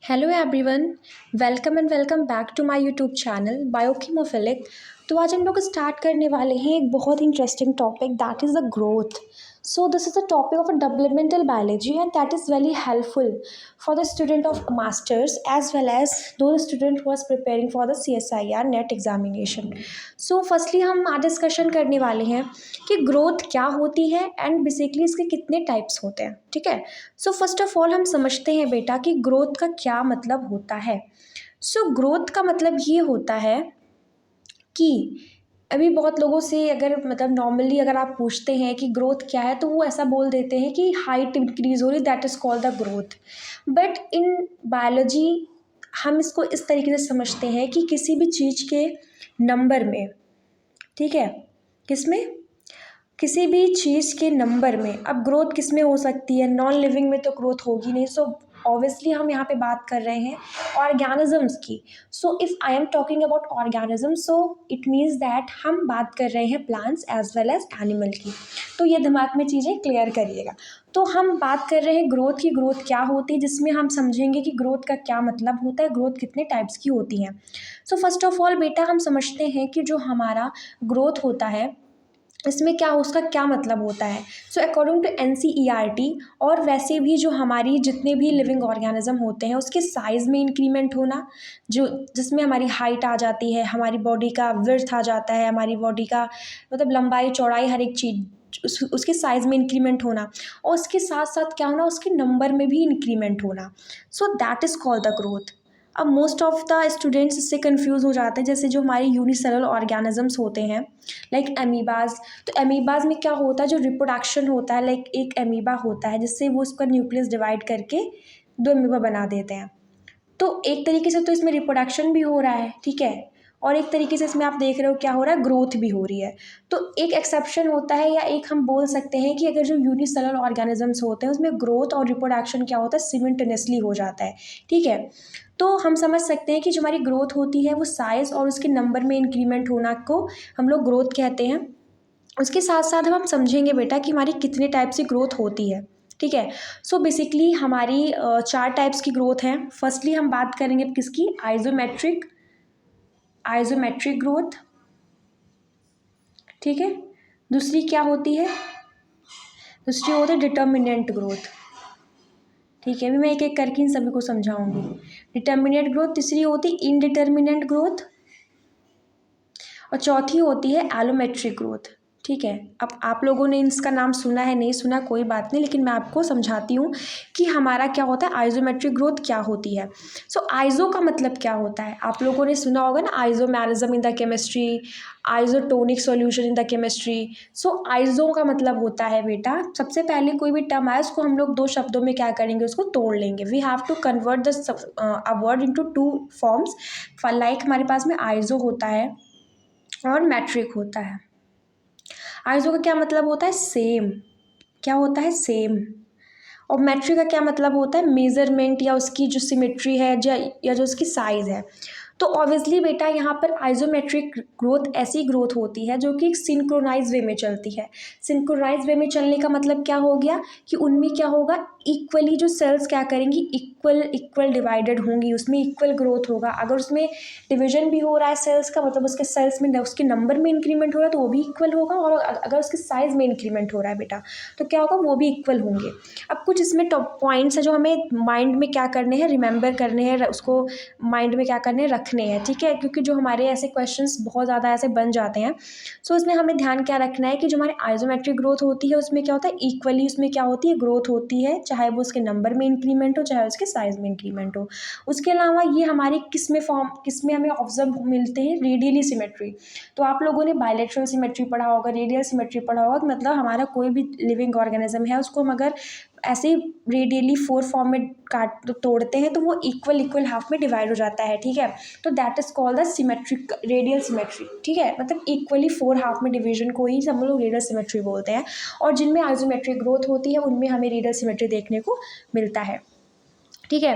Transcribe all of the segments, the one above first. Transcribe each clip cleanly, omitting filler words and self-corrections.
Hello everyone, welcome and welcome back to my YouTube channel biochemophilic. तो आज हम लोग स्टार्ट करने वाले हैं एक बहुत interesting topic that is the growth. So this is the topic of a developmental biology and that is very helpful for the student of masters as well as those student who are preparing for the CSIR NET examination. So firstly हम आज discussion करने वाले हैं कि growth क्या होती है and basically इसके कितने टाइप्स होते हैं। ठीक है, सो फर्स्ट ऑफ ऑल हम समझते हैं बेटा कि ग्रोथ का क्या मतलब होता है। सो ग्रोथ का मतलब ये होता है कि अभी बहुत लोगों से अगर मतलब नॉर्मली अगर आप पूछते हैं कि ग्रोथ क्या है तो वो ऐसा बोल देते हैं कि हाइट इंक्रीज हो रही, that is called the growth. But in biology हम इसको इस तरीके से समझते हैं कि किसी भी चीज़ के नंबर में, ठीक है, किसमें, किसी भी चीज़ के नंबर में। अब ग्रोथ किस में हो सकती है, नॉन लिविंग में तो ग्रोथ होगी नहीं। सो ऑब्वियसली हम यहाँ पे बात कर रहे हैं ऑर्गेनिजम्स की। So if I am talking about organism so it means that हम बात कर रहे हैं plants as well as animal की। तो ये दिमाग में चीज़ें क्लियर करिएगा। तो हम बात कर रहे हैं ग्रोथ की, ग्रोथ क्या होती है, जिसमें हम समझेंगे कि ग्रोथ का क्या मतलब होता है, ग्रोथ कितने टाइप्स की होती हैं। सो फर्स्ट ऑफ ऑल बेटा हम समझते हैं कि जो हमारा ग्रोथ होता है इसमें क्या, उसका क्या मतलब होता है। सो अकॉर्डिंग टू NCERT और वैसे भी जो हमारी जितने भी लिविंग ऑर्गेनिज्म होते हैं उसके साइज़ में इंक्रीमेंट होना, जो जिसमें हमारी हाइट आ जाती है, हमारी बॉडी का विड्थ आ जाता है, हमारी बॉडी का मतलब लंबाई चौड़ाई हर एक चीज़ उसके साइज़ में इंक्रीमेंट होना, और उसके साथ साथ क्या होना, उसके नंबर में भी इंक्रीमेंट होना। So that is called the growth. अब मोस्ट ऑफ द स्टूडेंट्स इससे कंफ्यूज हो जाते हैं, जैसे जो हमारे यूनिसेलुलर ऑर्गेनिजम्स होते हैं लाइक एमीबाज। तो एमीबाज में क्या होता है, जो रिप्रोडक्शन होता है, लाइक एक एमीबा होता है जिससे वो उसका न्यूक्लियस डिवाइड करके दो एमीबा बना देते हैं। तो एक तरीके से तो इसमें रिप्रोडक्शन भी हो रहा है, ठीक है, और एक तरीके से इसमें आप देख रहे हो क्या हो रहा है, ग्रोथ भी हो रही है। तो एक एक्सेप्शन होता है, या एक हम बोल सकते हैं कि अगर जो यूनिसेलुलर ऑर्गेनिजम्स होते हैं उसमें ग्रोथ और रिप्रोडक्शन क्या होता है, सिमिल्टेनियसली हो जाता है। ठीक है, तो हम समझ सकते हैं कि जो हमारी ग्रोथ होती है वो साइज़ और उसके नंबर में इंक्रीमेंट होना को हम लोग ग्रोथ कहते हैं। उसके साथ साथ हम समझेंगे बेटा कि हमारी कितने टाइप से ग्रोथ होती है। ठीक है, सो बेसिकली हमारी चार टाइप्स की ग्रोथ हैं। फर्स्टली हम बात करेंगे किसकी, आइजोमेट्रिक, आइजोमेट्रिक ग्रोथ। ठीक है, दूसरी क्या होती है, दूसरी होती है डिटर्मिनेंट ग्रोथ। ठीक है, अभी मैं एक एक करके इन सभी को समझाऊंगी। डिटर्मिनेंट ग्रोथ, तीसरी होती है इनडिटर्मिनेंट ग्रोथ, और चौथी होती है एलोमेट्रिक ग्रोथ। ठीक है, अब आप लोगों ने इसका नाम सुना है नहीं सुना कोई बात नहीं, लेकिन मैं आपको समझाती हूँ कि हमारा क्या होता है, आइजोमेट्रिक ग्रोथ क्या होती है। सो आइजो का मतलब क्या होता है, आप लोगों ने सुना होगा ना, isomerism in the chemistry, isotonic solution in the chemistry. So iso का मतलब होता है बेटा, सबसे पहले कोई भी टर्म आए उसको हम लोग दो शब्दों में क्या करेंगे, उसको तोड़ लेंगे। We have to convert the word into two forms. Like हमारे पास में आइजो होता है और मैट्रिक होता है। आइसो का क्या मतलब होता है, सेम, क्या होता है, सेम। और मैट्रिक का क्या मतलब होता है, मेजरमेंट या उसकी जो सिमेट्री है या जो उसकी साइज़ है। तो ऑब्वियसली बेटा यहाँ पर आइसोमेट्रिक ग्रोथ ऐसी ग्रोथ होती है जो कि सिंक्रोनाइज वे में चलती है। सिंक्रोनाइज वे में चलने का मतलब क्या हो गया कि उनमें क्या होगा, इक्वली जो सेल्स क्या करेंगी, इक्वल इक्वल डिवाइडेड होंगी, उसमें इक्वल ग्रोथ होगा। अगर उसमें डिवीजन भी हो रहा है सेल्स का, मतलब उसके सेल्स में उसके नंबर में इंक्रीमेंट हो रहा है तो वो भी इक्वल होगा, और अगर उसके साइज़ में इंक्रीमेंट हो रहा है बेटा तो क्या होगा, वो भी इक्वल होंगे। अब कुछ इसमें टॉप पॉइंट्स है जो हमें माइंड में क्या करने हैं, रिमेंबर करने हैं, उसको माइंड में क्या करने हैं, रखने हैं। ठीक है, क्योंकि जो हमारे ऐसे क्वेश्चंस बहुत ज़्यादा ऐसे बन जाते हैं। सो इसमें हमें ध्यान क्या रखना है कि जो हमारे आइसोमेट्रिक ग्रोथ होती है उसमें क्या होता है, इक्वली उसमें क्या होती है, ग्रोथ होती है, चाहे वो उसके नंबर में इंक्रीमेंट हो चाहे उसके साइज़ में इंक्रीमेंट हो। उसके अलावा ये हमारी किस में हमें ऑब्जर्व मिलते हैं, रेडियली सिमेट्री। तो आप लोगों ने बायलैटरल सिमेट्री पढ़ा होगा, रेडियल सिमेट्री पढ़ा होगा, मतलब हमारा कोई भी लिविंग ऑर्गेनिज्म है उसको हम अगर ऐसे रेडियली 4 फॉर्म में काट तोड़ते हैं तो वो इक्वल इक्वल हाफ में डिवाइड हो जाता है। ठीक है, तो that is called the symmetric radial symmetry. ठीक है, मतलब इक्वली 4 हाफ में डिवीजन को ही हम लोग रेडियल सिमेट्री बोलते हैं। और जिनमें आइसोमेट्रिक ग्रोथ होती है उनमें हमें रेडियल सिमेट्री देखने को मिलता है। ठीक है,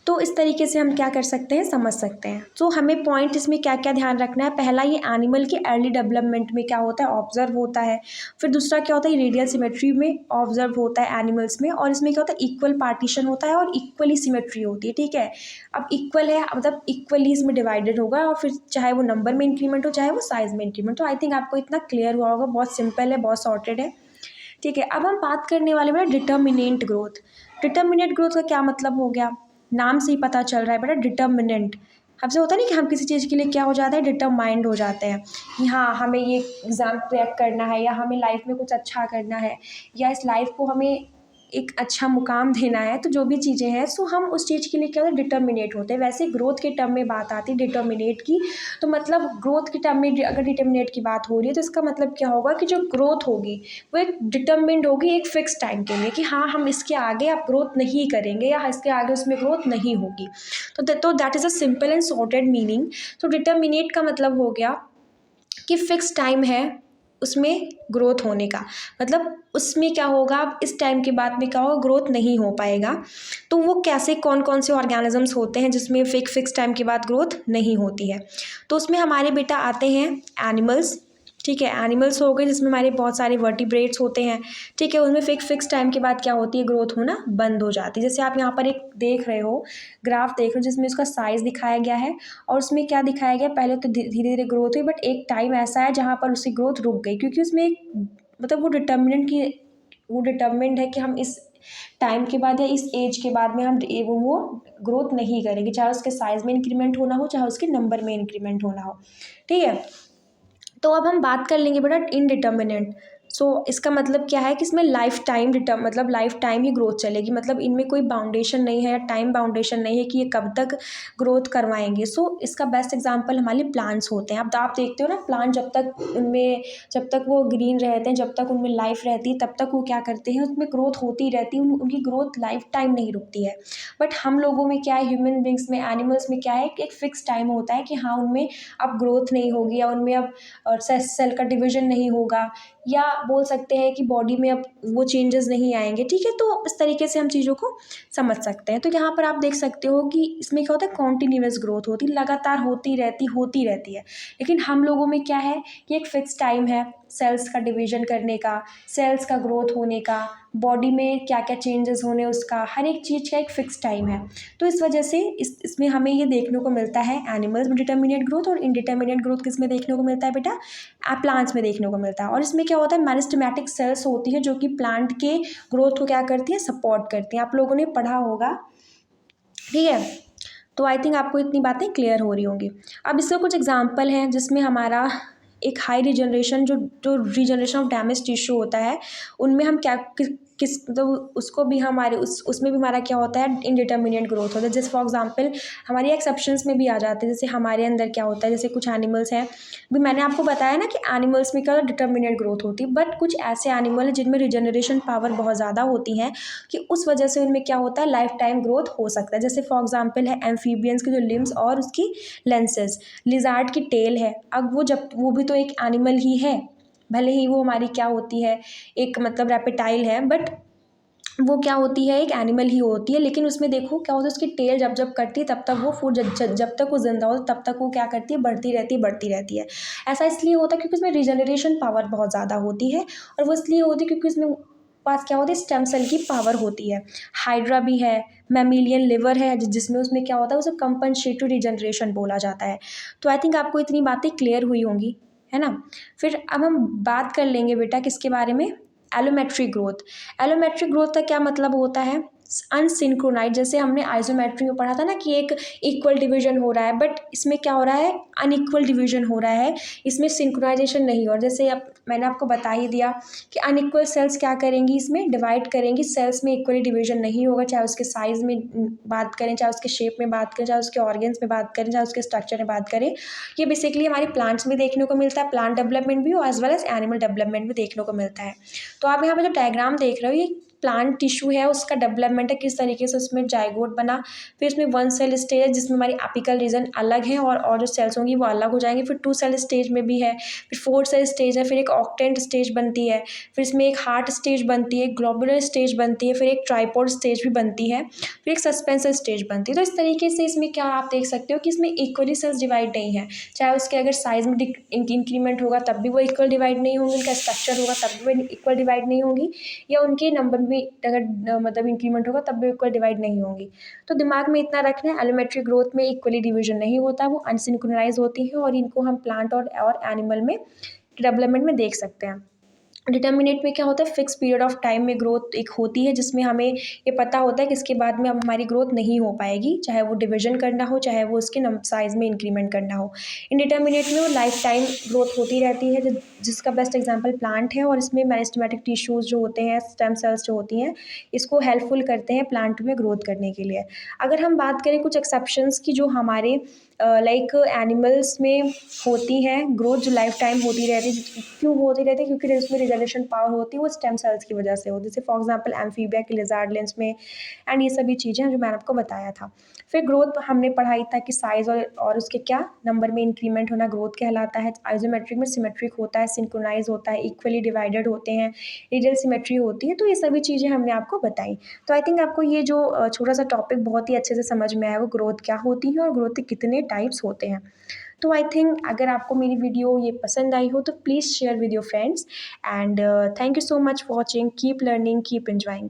तो इस तरीके से हम क्या कर सकते हैं, समझ सकते हैं। तो हमें पॉइंट इसमें क्या क्या ध्यान रखना है, पहला ये एनिमल के अर्ली डेवलपमेंट में क्या होता है, ऑब्जर्व होता है। फिर दूसरा क्या होता है, रेडियल सिमेट्री में ऑब्जर्व होता है एनिमल्स में। और इसमें क्या होता है, इक्वल पार्टीशन होता है और इक्वली सिमेट्री होती है, ठीक है। अब इक्वल है मतलब इक्वली इसमें डिवाइडेड होगा, और फिर चाहे वो नंबर में इंक्रीमेंट हो चाहे वो साइज में इंक्रीमेंट। तो आई थिंक आपको इतना क्लियर हुआ होगा, बहुत सिंपल है, बहुत सॉर्टेड है, ठीक है। अब हम बात करने वाले बेटा डिटर्मिनेंट ग्रोथ। डिटर्मिनेंट ग्रोथ का क्या मतलब हो गया, नाम से ही पता चल रहा है बेटा, डिटर्मिनेंट हमसे होता नहीं कि हम किसी चीज़ के लिए क्या हो जाता है, डिटरमाइंड हो जाते हैं कि हाँ हमें ये एग्ज़ाम क्रैक करना है, या हमें लाइफ में कुछ अच्छा करना है, या इस लाइफ को हमें एक अच्छा मुकाम देना है। तो जो भी चीज़ें हैं सो हम उस चीज़ के लिए क्या होता है, डिटर्मिनेट होते हैं। वैसे ग्रोथ के टर्म में बात आती है डिटर्मिनेट की, तो मतलब ग्रोथ के टर्म में अगर डिटर्मिनेट की बात हो रही है तो इसका मतलब क्या होगा कि जो ग्रोथ होगी वो एक डिटर्मिन्ड होगी एक फिक्स टाइम के लिए, कि हाँ हम इसके आगे आप ग्रोथ नहीं करेंगे, या इसके आगे उसमें ग्रोथ नहीं होगी। तो that is a simple and sorted meaning. तो डिटर्मिनेट का मतलब हो गया कि फिक्स टाइम है उसमें ग्रोथ होने का, मतलब उसमें क्या होगा, अब इस टाइम के बाद में क्या होगा, ग्रोथ नहीं हो पाएगा। तो वो कैसे, कौन कौन से ऑर्गेनिजम्स होते हैं जिसमें फिक्स टाइम के बाद ग्रोथ नहीं होती है। तो उसमें हमारे बेटा आते हैं एनिमल्स, ठीक है। एनिमल्स हो गए जिसमें हमारे बहुत सारे वर्टिब्रेट्स होते हैं, ठीक है। उनमें फिक्स टाइम के बाद क्या होती है, ग्रोथ होना बंद हो जाती है। जैसे आप यहाँ पर एक देख रहे हो, ग्राफ देख रहे हो जिसमें उसका साइज़ दिखाया गया है, और उसमें क्या दिखाया गया, पहले तो धीरे धीरे ग्रोथ हुई, बट एक टाइम ऐसा है जहाँ पर उसकी ग्रोथ रुक गई, क्योंकि उसमें एक मतलब वो डिटर्मिनेंट है कि हम इस टाइम के बाद या इस एज के बाद में हम वो ग्रोथ नहीं करेंगे, चाहे उसके साइज़ में इंक्रीमेंट होना हो चाहे उसके नंबर में इंक्रीमेंट होना हो, ठीक है। तो अब हम बात कर लेंगे बेटा इनडिटर्मिनेंट। सो इसका मतलब क्या है कि इसमें लाइफ टाइम मतलब लाइफ टाइम ही ग्रोथ चलेगी, मतलब इनमें कोई बाउंडेशन नहीं है या टाइम बाउंडेशन नहीं है कि ये कब तक ग्रोथ करवाएंगे। सो इसका बेस्ट एग्जांपल हमारे प्लांट्स होते हैं। अब आप देखते हो ना, प्लांट जब तक वो ग्रीन रहते हैं, जब तक उनमें लाइफ रहती है, तब तक वो क्या करते हैं, उसमें ग्रोथ होती रहती है, उनकी ग्रोथ लाइफ टाइम नहीं रुकती है। बट हम लोगों में क्या है, ह्यूमन बींग्स में, एनिमल्स में क्या है कि एक फिक्स टाइम होता है कि हाँ उनमें अब ग्रोथ नहीं होगी, या उनमें अब और सेल का डिवीजन नहीं होगा, या बोल सकते हैं कि बॉडी में अब वो चेंजेस नहीं आएंगे, ठीक है। तो इस तरीके से हम चीज़ों को समझ सकते हैं। तो यहाँ पर आप देख सकते हो कि इसमें क्या होता है, कॉन्टिन्यूअस ग्रोथ होती, लगातार होती रहती है। लेकिन हम लोगों में क्या है कि एक फिक्स टाइम है सेल्स का डिवीजन करने का, सेल्स का ग्रोथ होने का, बॉडी में क्या क्या चेंजेस होने उसका, हर एक चीज़ का एक फिक्स टाइम है। तो इस वजह से इसमें हमें ये देखने को मिलता है एनिमल्स में डिटर्मिनेट ग्रोथ, और इनडिटर्मिनेट ग्रोथ किस में देखने को मिलता है बेटा, प्लांट्स में देखने को मिलता है। और इसमें क्या होता है, मेरिस्टेमेटिक सेल्स होती है जो कि प्लांट के ग्रोथ को क्या करती है, सपोर्ट करती हैं। आप लोगों ने पढ़ा होगा, ठीक है। तो आई थिंक आपको इतनी बातें क्लियर हो रही होंगी। अब इसके कुछ एग्जांपल हैं जिसमें हमारा एक हाई रिजनरेशन जो रीजनरेशन ऑफ डैमेज टिश्यू होता है, उनमें हम क्या किस तो उसको भी हमारे उसमें भी हमारा क्या होता है, इनडिटर्मिनेट ग्रोथ होता है। जैसे फॉर एग्जांपल हमारी एक्सेप्शंस में भी आ जाते हैं, जैसे हमारे अंदर क्या होता है, जैसे कुछ एनिमल्स हैं, भी मैंने आपको बताया ना कि एनिमल्स में क्या डिटर्मिनेट ग्रोथ होती है, बट कुछ ऐसे एनिमल हैं जिनमें रिजनरेशन पावर बहुत ज़्यादा होती है कि उस वजह से उनमें क्या होता है, लाइफ टाइम ग्रोथ हो सकता है। जैसे फॉर एग्जांपल है एम्फीबियंस के जो लिम्स और उसकी लेंसेज, लिजार्ड की टेल है। अब वो भी तो एक एनिमल ही है, भले ही वो हमारी क्या होती है, एक मतलब रेप्टाइल है, बट वो क्या होती है, एक एनिमल ही होती है। लेकिन उसमें देखो क्या होता है, उसकी टेल जब जब कटती है तब तक वो फूड जब तक वो जिंदा हो तब तक वो क्या करती है, बढ़ती रहती है। ऐसा इसलिए होता है क्योंकि उसमें रिजनरेशन पावर बहुत ज़्यादा होती है, और वो इसलिए होती है क्योंकि उसमें पास क्या होती है, स्टेम सेल की पावर होती है। हाइड्रा भी है, मैमिलियन लिवर है, जिसमें उसमें क्या होता है, उसे कंपनसेटरी रिजनरेशन बोला जाता है। तो आई थिंक आपको इतनी बातें क्लियर हुई होंगी, है ना। फिर अब हम बात कर लेंगे बेटा किसके बारे में, एलोमेट्रिक ग्रोथ। एलोमेट्रिक ग्रोथ का क्या मतलब होता है, अनसिंक्रोनाइज। जैसे हमने आइसोमेट्री में पढ़ा था ना कि एक इक्वल डिवीजन हो रहा है, बट इसमें क्या हो रहा है, अनइक्वल डिवीजन हो रहा है, इसमें सिंक्रोनाइजेशन नहीं हो रहा। जैसे अब मैंने आपको बता ही दिया कि अनइक्वल सेल्स क्या करेंगी, इसमें डिवाइड करेंगी, सेल्स में इक्वली डिवीजन नहीं होगा, चाहे उसके साइज में बात करें, चाहे उसके शेप में बात करें, चाहे उसके ऑर्गन्स में बात करें, चाहे उसके स्ट्रक्चर में बात करें। ये बेसिकली हमारी प्लांट्स में देखने को मिलता है, प्लांट डेवलपमेंट भी और as well as animal development भी देखने को मिलता है। तो आप यहाँ पे जो डायग्राम देख रहे हो, ये प्लांट टिश्यू है उसका डेवलपमेंट है, किस तरीके से उसमें जाइगोट बना, फिर इसमें 1 सेल स्टेज है जिसमें हमारी एपिकल रीजन अलग है और जो सेल्स होंगी वो अलग हो जाएंगी, फिर 2 सेल स्टेज में भी है, फिर 4 सेल स्टेज है, फिर एक ऑक्टेंट स्टेज बनती है, फिर इसमें एक हार्ट स्टेज बनती है, ग्लोबुलर स्टेज बनती है, फिर एक ट्राइपॉड स्टेज भी बनती है, फिर एक सस्पेंसर स्टेज बनती है। तो इस तरीके से इसमें क्या आप देख सकते हो कि इसमें इक्वली सेल्स डिवाइड नहीं है, चाहे उसके अगर साइज में इंक्रीमेंट होगा तब भी वो इक्वल डिवाइड नहीं होंगी, उनका स्ट्रक्चर होगा तब भी वो इक्वल डिवाइड नहीं होगी, या उनके नंबर में अगर मतलब इंक्रीमेंट होगा तब भी इक्वल डिवाइड नहीं होंगी। तो दिमाग में इतना रखना है, एलोमेट्री ग्रोथ में इक्वली डिवीजन नहीं होता, वो अनसिंक्रोनाइज होती है और इनको हम प्लांट और एनिमल में डेवलपमेंट में देख सकते हैं। डिटर्मिनेट में क्या होता है, फिक्स पीरियड ऑफ टाइम में ग्रोथ एक होती है जिसमें हमें ये पता होता है कि इसके बाद में अब हमारी ग्रोथ नहीं हो पाएगी, चाहे वो डिवीजन करना हो चाहे वो उसके साइज़ में इंक्रीमेंट करना हो। इंडिटर्मिनेट में वो लाइफ टाइम ग्रोथ होती रहती है, जिसका बेस्ट एग्जांपल प्लांट है, और इसमें मेरिस्टेमेटिक टिश्यूज़ जो होते हैं, स्टेम सेल्स जो होती हैं, इसको हेल्पफुल करते हैं प्लांट में ग्रोथ करने के लिए। अगर हम बात करें कुछ एक्सेप्शंस की जो हमारे लाइक एनिमल्स में होती हैं, ग्रोथ जो लाइफ टाइम होती रहती है, क्यों होती रहती है, क्योंकि उसमें रिजर्वेशन पावर होती है, वो स्टेम सेल्स की वजह से होती है, जैसे फॉर एग्जांपल एम्फीबिया के लिजार्ड लेंस में, एंड ये सभी चीज़ें जो मैंने आपको बताया था। फिर ग्रोथ हमने पढ़ाई था कि साइज और उसके क्या नंबर में इंक्रीमेंट होना ग्रोथ कहलाता है। आइसोमेट्रिक में सिमेट्रिक होता है, सिंक्रोनाइज होता है, इक्वली डिवाइडेड होते हैं, रेडियल सिमेट्री होती है। तो ये सभी चीज़ें हमने आपको बताई। तो आई थिंक आपको ये जो छोटा सा टॉपिक बहुत ही अच्छे से समझ में आया, वो ग्रोथ क्या होती है और ग्रोथ के कितने टाइप्स होते हैं। तो आई थिंक अगर आपको मेरी वीडियो ये पसंद आई हो तो please share with your friends, and thank you so much for watching, keep learning, keep enjoying.